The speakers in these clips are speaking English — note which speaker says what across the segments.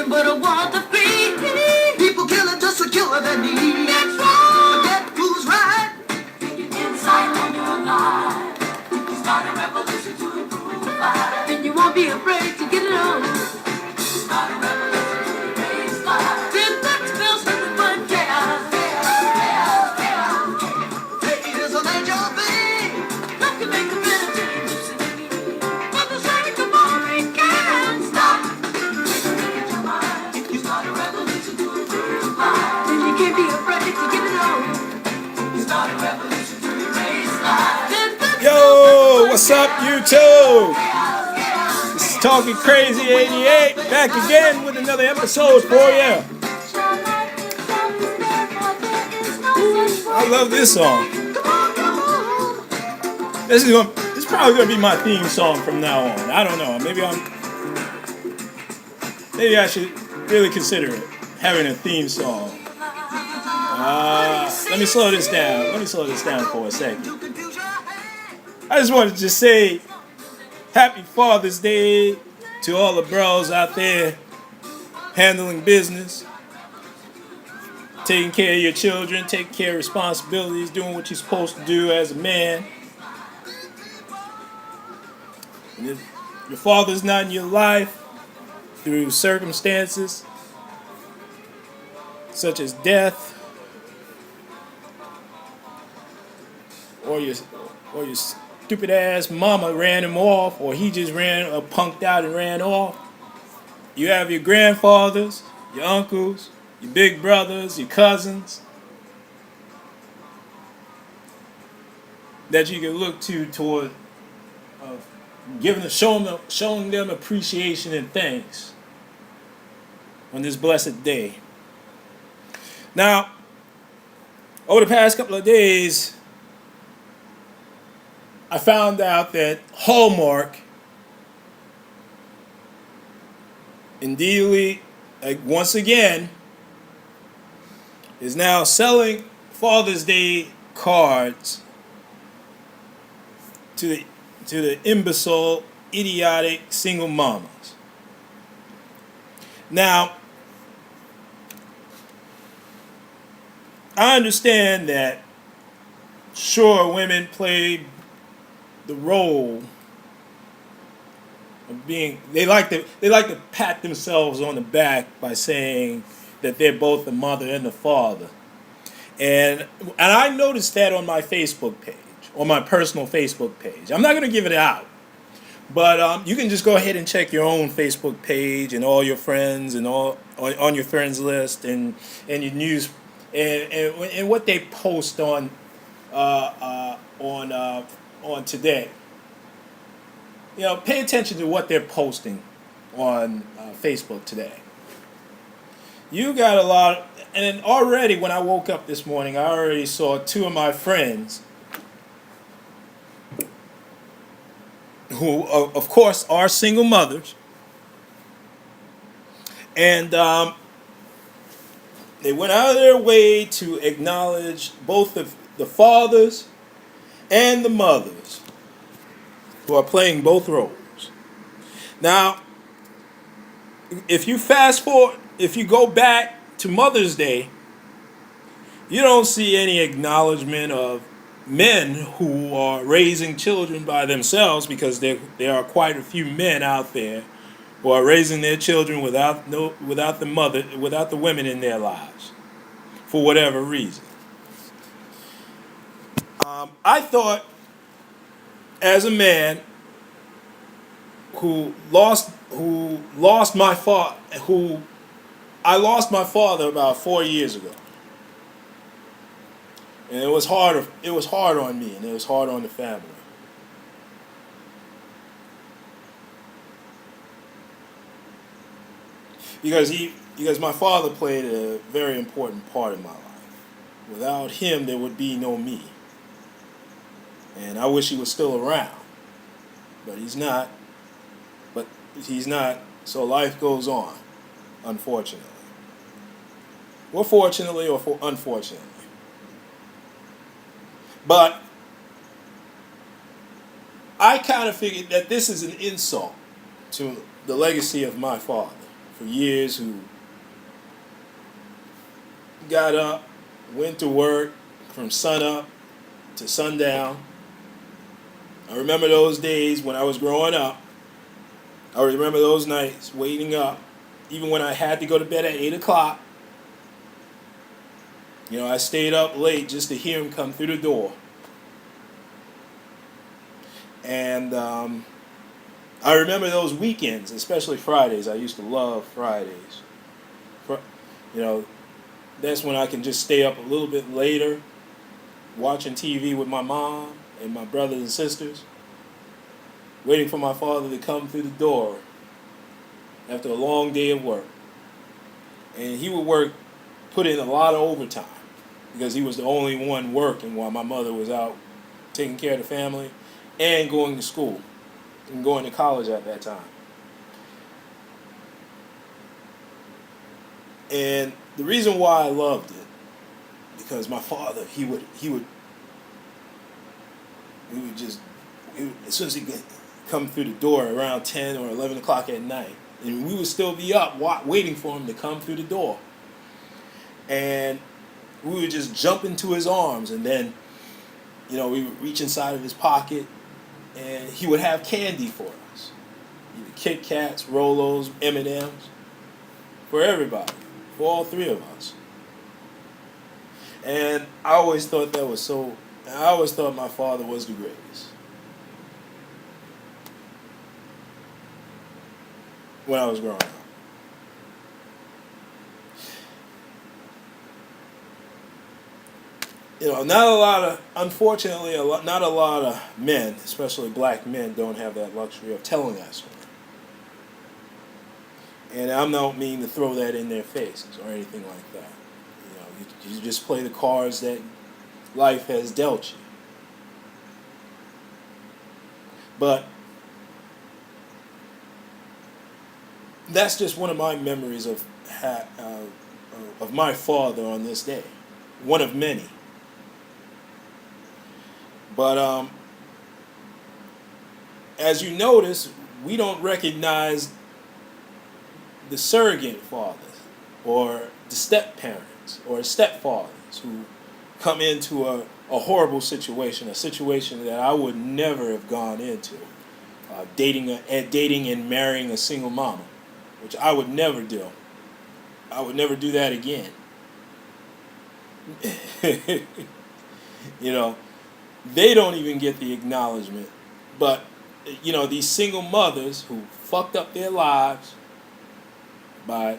Speaker 1: but I want to be. People killing just to kill their need. That's right. Forget who's right. Take your insight on your life. Start a revolution to improve life. And you won't be afraid to get it on. Start a revolution to erase life. Then next bills for the fun chaos. Hey, here's a major thing. That can make a better change. For the sake of all we can stop. Take your mind. If you start a revolution to improve life. Then you can't be afraid to get it on. Start a revolution to erase life.
Speaker 2: Yo, what's up, YouTube? This is Talking Crazy 88, back again with another episode for you. I love this song. This is probably gonna be my theme song from now on. I don't know. Maybe I should really consider it, having a theme song. Let me slow this down. Let me slow this down for a second. I just wanted to say Happy Father's Day to all the bros out there handling business, taking care of your children, taking care of responsibilities, doing what you're supposed to do as a man. And if your father's not in your life through circumstances such as death or your stupid ass mama ran him off, or he just punked out and ran off. You have your grandfathers, your uncles, your big brothers, your cousins that you can look to toward showing them appreciation and thanks on this blessed day. Now, over the past couple of days, I found out that Hallmark, indeedly, once again, is now selling Father's Day cards to the imbecile, idiotic single mamas. Now, I understand that, sure, women play the role of being, they like to pat themselves on the back by saying that they're both the mother and the father. And I noticed that on my Facebook page, on my personal Facebook page. I'm not going to give it out, but you can just go ahead and check your own Facebook page and all your friends and all on your friends list and your news and what they post on today. You know, pay attention to what they're posting on Facebook today. You got a lot, and already when I woke up this morning, I already saw two of my friends who, of course, are single mothers, and they went out of their way to acknowledge both the fathers and the mothers who are playing both roles. Now, if you fast forward, if you go back to Mother's Day, you don't see any acknowledgement of men who are raising children by themselves, because there are quite a few men out there who are raising their children without the women in their lives, for whatever reason. I thought, as a man I lost my father about 4 years ago, and it was hard on me, and it was hard on the family. Because my father played a very important part in my life. Without him, there would be no me. And I wish he was still around. But he's not. So life goes on, unfortunately. Or fortunately, or unfortunately. But I kind of figured that this is an insult to the legacy of my father. for years who got up, went to work from sunup to sundown. I remember those days when I was growing up. I remember those nights waiting up, even when I had to go to bed at 8 o'clock. You know, I stayed up late just to hear him come through the door. And I remember those weekends, especially Fridays. I used to love Fridays. You know, that's when I can just stay up a little bit later, watching TV with my mom and my brothers and sisters, waiting for my father to come through the door after a long day of work. And he would put in a lot of overtime because he was the only one working while my mother was out taking care of the family and going to school and going to college at that time. And the reason why I loved it, because my father, he would just, as soon as he could come through the door around 10 or 11 o'clock at night, and we would still be up waiting for him to come through the door. And we would just jump into his arms, and then, you know, we would reach inside of his pocket, and he would have candy for us. Either Kit Kats, Rolos, M&Ms, for everybody, for all three of us. And I always thought I always thought my father was the greatest. When I was growing up. You know, unfortunately, not a lot of men, especially black men, don't have that luxury of telling that story. And I don't mean to throw that in their faces or anything like that. You know, you just play the cards that life has dealt you. But that's just one of my memories of my father on this day. One of many. But as you notice, we don't recognize the surrogate fathers or the step-parents or stepfathers who come into a horrible situation, a situation that I would never have gone into, dating and marrying a single mama, which I would never do. I would never do that again. You know, they don't even get the acknowledgement. But, you know, these single mothers who fucked up their lives by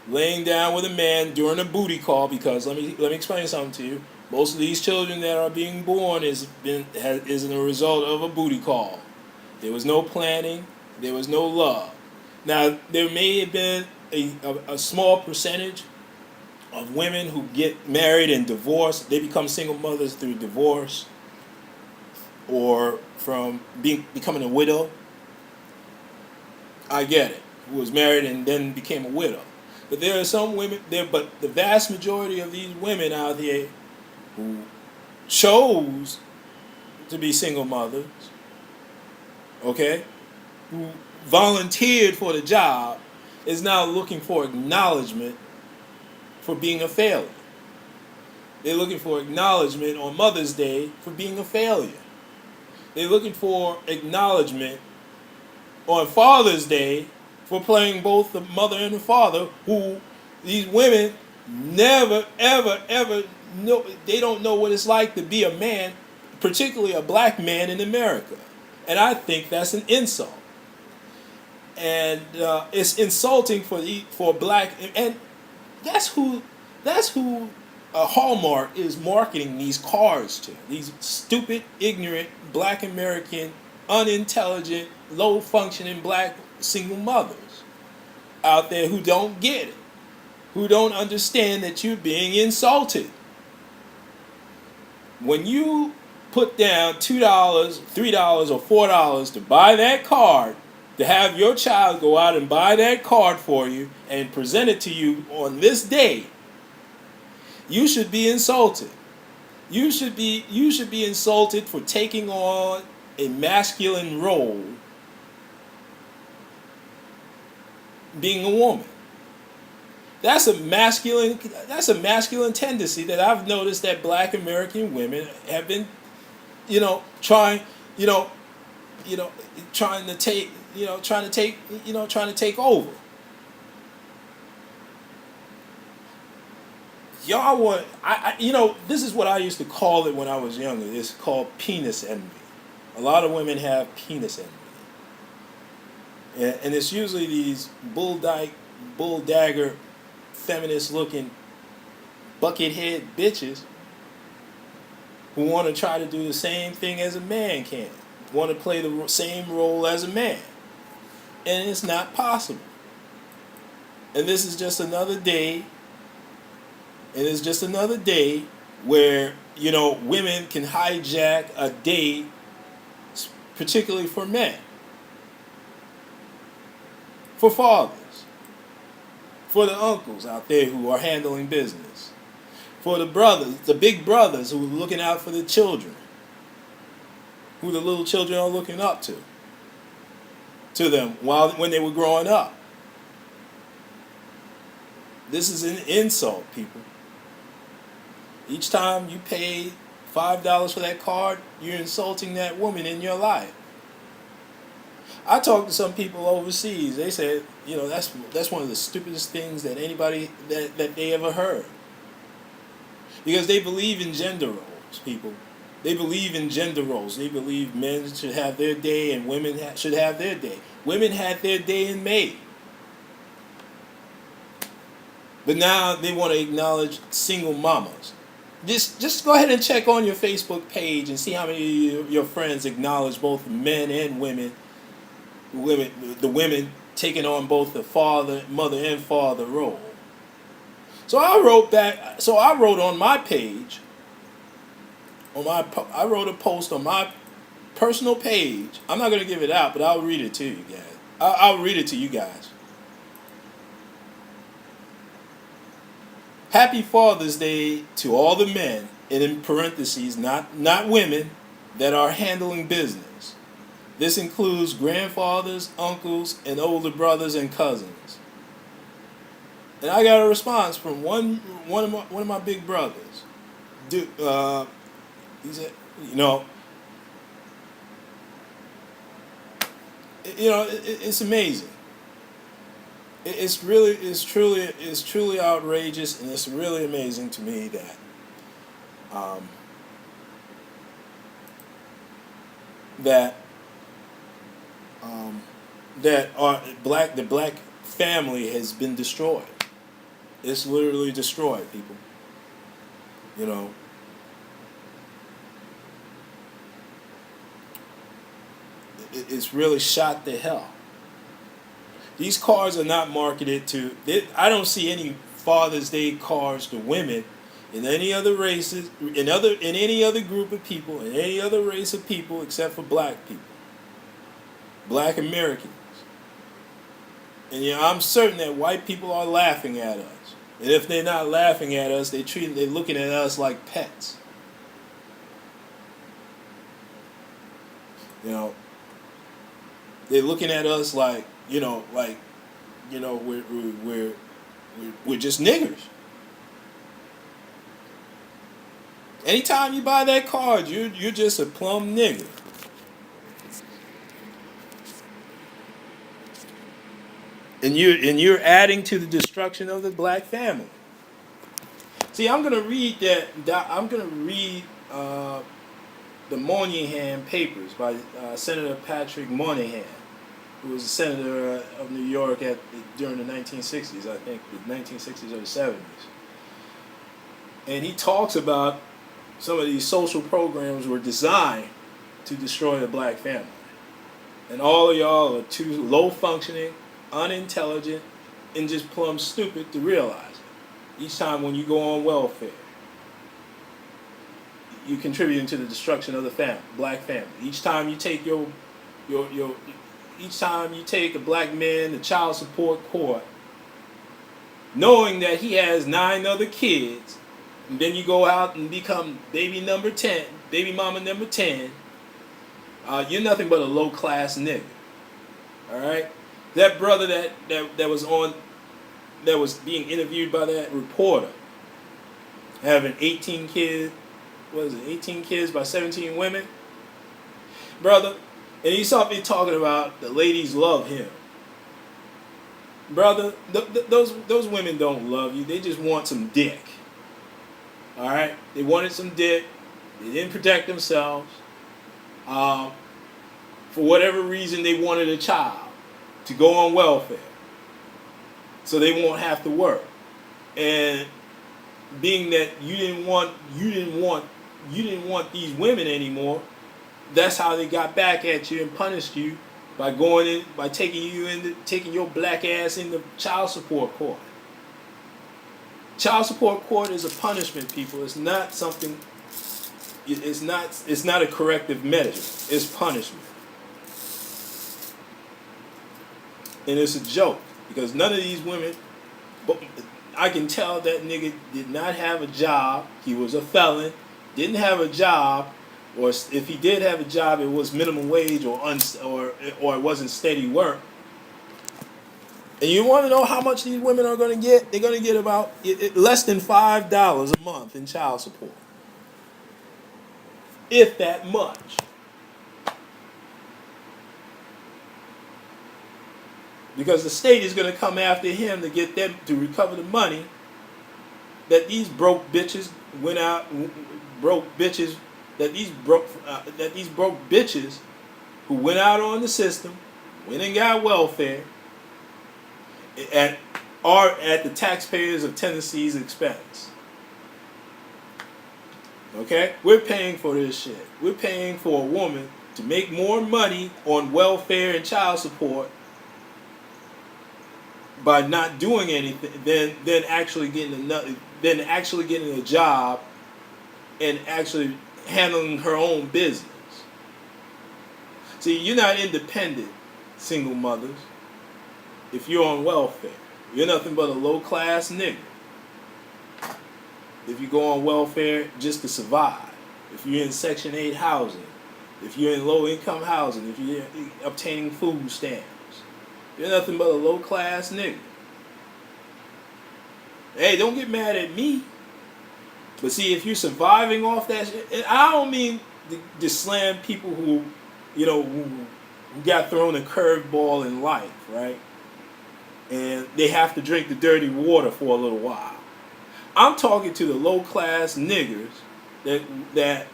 Speaker 2: laying down with a man during a booty call, because let me explain something to you. Most of these children that are being born is a result of a booty call. There was no planning. There was no love. Now, there may have been a small percentage of women who get married and divorced. They become single mothers through divorce or from becoming a widow. I get it. Who was married and then became a widow. But there are some women there, but the vast majority of these women out there who chose to be single mothers, okay, who volunteered for the job, is now looking for acknowledgement for being a failure. They're looking for acknowledgement on Mother's Day for being a failure. They're looking for acknowledgement on Father's Day for playing both the mother and the father, who these women never, ever, ever know. They don't know what it's like to be a man, particularly a black man in America. And I think that's an insult. And it's insulting for black, and that's who Hallmark is marketing these cars to. These stupid, ignorant, black American, unintelligent, low-functioning black single mothers out there who don't get it, who don't understand that you're being insulted. When you put down $2, $3, or $4 to buy that card, to have your child go out and buy that card for you and present it to you on this day, you should be insulted. You should be insulted for taking on a masculine role being a woman. That's a masculine tendency that I've noticed that black American women have been, trying, you know, you know, trying to take, trying to take over. Y'all want, this is what I used to call it when I was younger. It's called penis envy. A lot of women have penis envy. And it's usually these bull dagger, feminist looking buckethead bitches who want to try to do the same thing as a man can. Want to play the same role as a man. And it's not possible. And this is just another day. And it's just another day where, women can hijack a day, particularly for men. For fathers. For the uncles out there who are handling business. For the brothers, the big brothers who are looking out for the children. Who the little children are looking up to them when they were growing up. This is an insult, people. Each time you pay $5 for that card, you're insulting that woman in your life. I talked to some people overseas. They said, that's one of the stupidest things that anybody that they ever heard. Because they believe in gender roles, people. They believe in gender roles. They believe men should have their day and women should have their day. Women had their day in May. But now they want to acknowledge single mamas. Just go ahead and check on your Facebook page and see how many of your friends acknowledge both men and women. The women taking on both the mother and father role. So I wrote on my page. I wrote a post on my personal page. I'm not going to give it out, but I'll read it to you guys. I'll read it to you guys. Happy Father's Day to all the men, and in parentheses, not women, that are handling business. This includes grandfathers, uncles, and older brothers and cousins. And I got a response from one of my big brothers. Dude, he said, it's amazing. It's truly outrageous, and it's really amazing to me that the black family has been destroyed. It's literally destroyed, people. It's really shot to hell. These cars are not marketed to. I don't see any Father's Day cars to women in any other races, in any other group of people, in any other race of people except for black people, black Americans. And I'm certain that white people are laughing at us. And if they're not laughing at us, they're looking at us like pets. They're looking at us like, we're just niggers. Anytime you buy that card, you're just a plumb nigger. And you're adding to the destruction of the black family. See, I'm gonna read the Moynihan Papers by Senator Patrick Moynihan, who was a senator of New York during the 1960s, I think, the 1960s or the 70s. And he talks about some of these social programs were designed to destroy the black family. And all of y'all are too low-functioning, unintelligent, and just plumb stupid to realize it. Each time when you go on welfare, you contributing to the destruction of the black family. Each time you take each time you take a black man to child support court, knowing that he has 9 other kids, and then you go out and become baby mama number 10, you're nothing but a low-class nigga. All right? That brother that was on, that was being interviewed by that reporter, having 18 kids, what is it, 18 kids by 17 women, brother, and he saw me talking about the ladies love him. Brother, those women don't love you. They just want some dick. All right, they wanted some dick. They didn't protect themselves. For whatever reason, they wanted a child to go on welfare, so they won't have to work. And being that you didn't want these women anymore, that's how they got back at you and punished you by taking your black ass into child support court. Child support court is a punishment, people. It's not something. It's not a corrective measure. It's punishment, and it's a joke because none of these women. But I can tell that nigga did not have a job. He was a felon. Didn't have a job, or if he did have a job, it was minimum wage or it wasn't steady work. And you want to know how much these women are going to get? They're going to get about less than $5 a month in child support, if that much. Because the state is going to come after him to get them to recover the money that these broke bitches went out, broke bitches that these broke bitches who went out on the system, went and got welfare at the taxpayers of Tennessee's expense. Okay, we're paying for this shit. We're paying for a woman to make more money on welfare and child support by not doing anything than actually getting a job and actually handling her own business. See, you're not independent, single mothers, if you're on welfare. You're nothing but a low-class nigga if you go on welfare just to survive. If you're in Section 8 housing, if you're in low-income housing, if you're obtaining food stamps, you're nothing but a low-class nigga. Hey, don't get mad at me. But see, if you're surviving off that shit, and I don't mean to slam people who got thrown a curveball in life, right? And they have to drink the dirty water for a little while. I'm talking to the low-class niggers that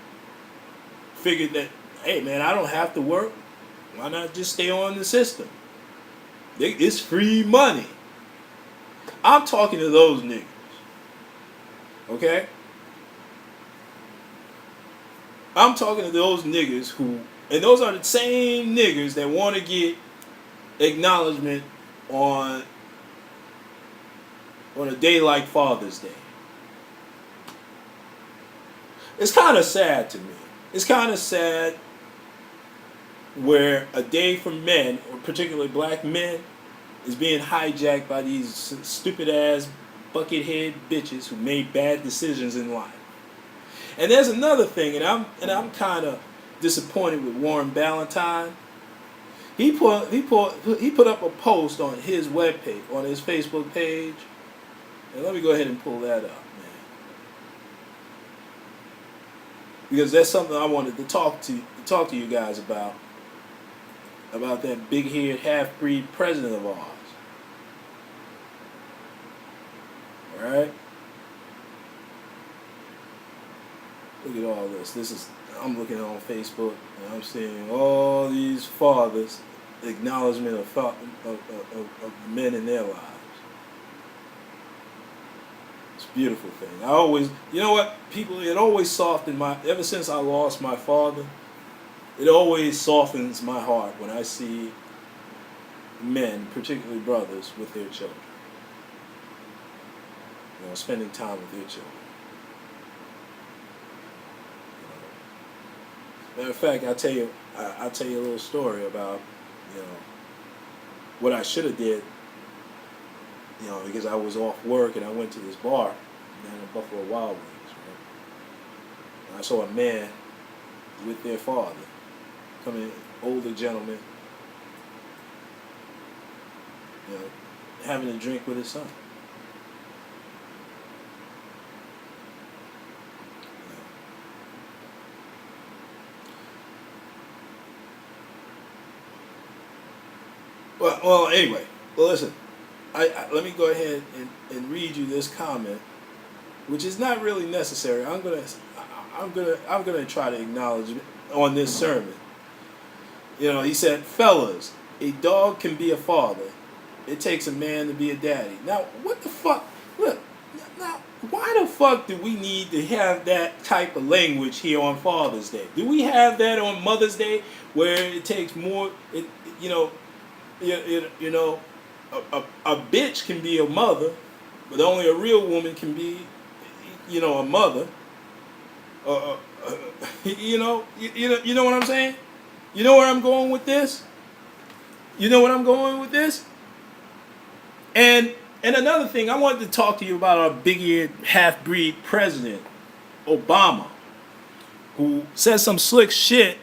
Speaker 2: figured that, hey man, I don't have to work. Why not just stay on the system? It's free money. I'm talking to those niggas. Okay? I'm talking to those niggas and those are the same niggas that want to get acknowledgement on a day like Father's Day. It's kind of sad to me. It's kind of sad where a day for men, or particularly black men, is being hijacked by these stupid ass buckethead bitches who made bad decisions in life. And there's another thing, and I'm kind of disappointed with Warren Ballentine. He put up a post on his webpage, on his Facebook page, and let me go ahead and pull that up, man, because that's something I wanted to talk to you guys about that big-haired half-breed president of ours. All right. Look at all this. I'm looking on Facebook and I'm seeing all these fathers acknowledgement of men in their lives. It's a beautiful thing. I always, you know what, people, it always softened ever since I lost my father, it always softens my heart when I see men, particularly brothers, with their children. Spending time with their children. Matter of fact, I'll tell you a little story about, what I should have did, because I was off work and I went to this bar down in Buffalo Wild Wings, right? And I saw a man with their father, older gentleman, you know, having a drink with his son. Well, anyway. Well, listen. Let me go ahead and read you this comment, which is not really necessary. I'm gonna try to acknowledge it on this sermon. You know, he said, "Fellas, a dog can be a father. It takes a man to be a daddy." Now, what the fuck? Look, now, why the fuck do we need to have that type of language here on Father's Day? Do we have that on Mother's Day, where it takes more? You know, you know, a bitch can be a mother, but only a real woman can be, you know, a mother. You know what I'm saying? You know where I'm going with this? You know what I'm going with this? And another thing, I wanted to talk to you about our big-eared half-breed president, Obama, who said some slick shit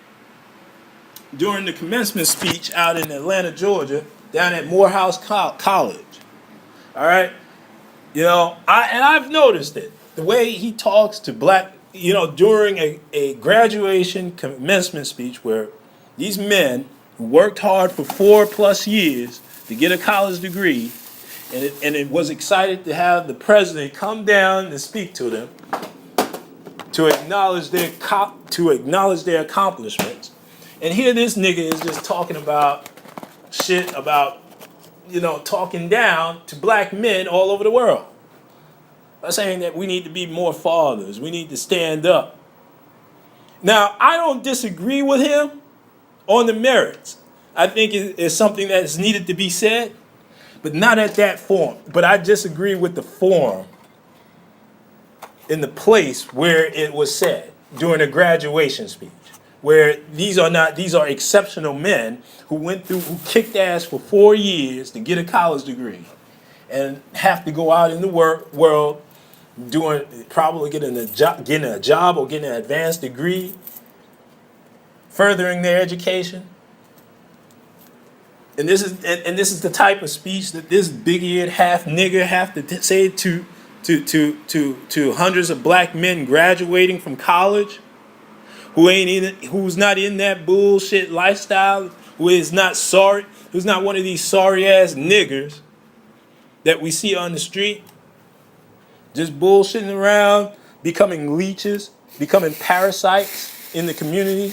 Speaker 2: during the commencement speech out in Atlanta, Georgia, down at Morehouse College. All right? You know, I've noticed it. The way he talks to black, you know, during a graduation commencement speech where these men who worked hard for 4+ years to get a college degree, and it was excited to have the president come down and speak to them to acknowledge their accomplishments. And here this nigga is just talking about shit about, you know, talking down to black men all over the world. By saying that we need to be more fathers, we need to stand up. Now, I don't disagree with him on the merits. I think it's something that is needed to be said, but not at that form. But I disagree with the form in the place where it was said during a graduation speech, where these are exceptional men who kicked ass for 4 years to get a college degree and have to go out in the world probably getting a job or getting an advanced degree, furthering their education. And this is the type of speech that this big-eared half nigger have to say to hundreds of black men graduating from college, who's not in that bullshit lifestyle, who's not one of these sorry ass niggers that we see on the street, just bullshitting around, becoming leeches, becoming parasites in the community.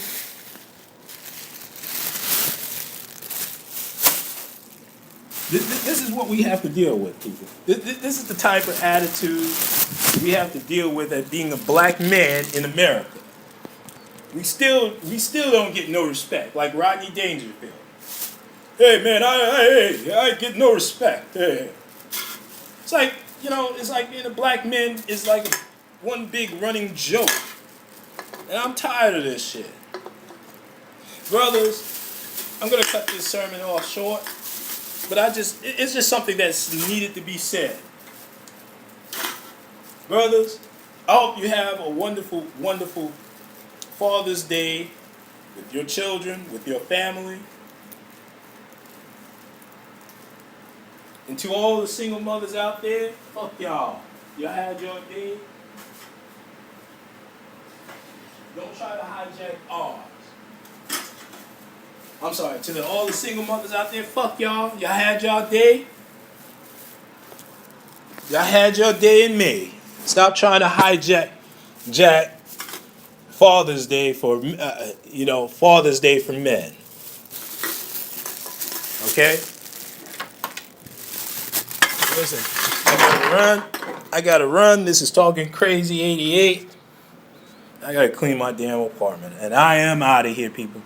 Speaker 2: This is what we have to deal with, people. This is the type of attitude we have to deal with as being a black man in America. We still don't get no respect, like Rodney Dangerfield. Hey man, I get no respect. Hey. It's like, you know, it's like being a black man is like one big running joke. And I'm tired of this shit. Brothers, I'm gonna cut this sermon off short, but it's just something that's needed to be said. Brothers, I hope you have a wonderful, wonderful Father's Day with your children, with your family. And to all the single mothers out there, fuck y'all. Y'all had your day. Don't try to hijack ours. I'm sorry, to all the single mothers out there, fuck y'all. Y'all had y'all day. Y'all had your day in May. Stop trying to hijack Father's Day for Father's Day for men. Okay? Listen, I gotta run. This is Talking Crazy 88. I gotta clean my damn apartment. And I am out of here, people.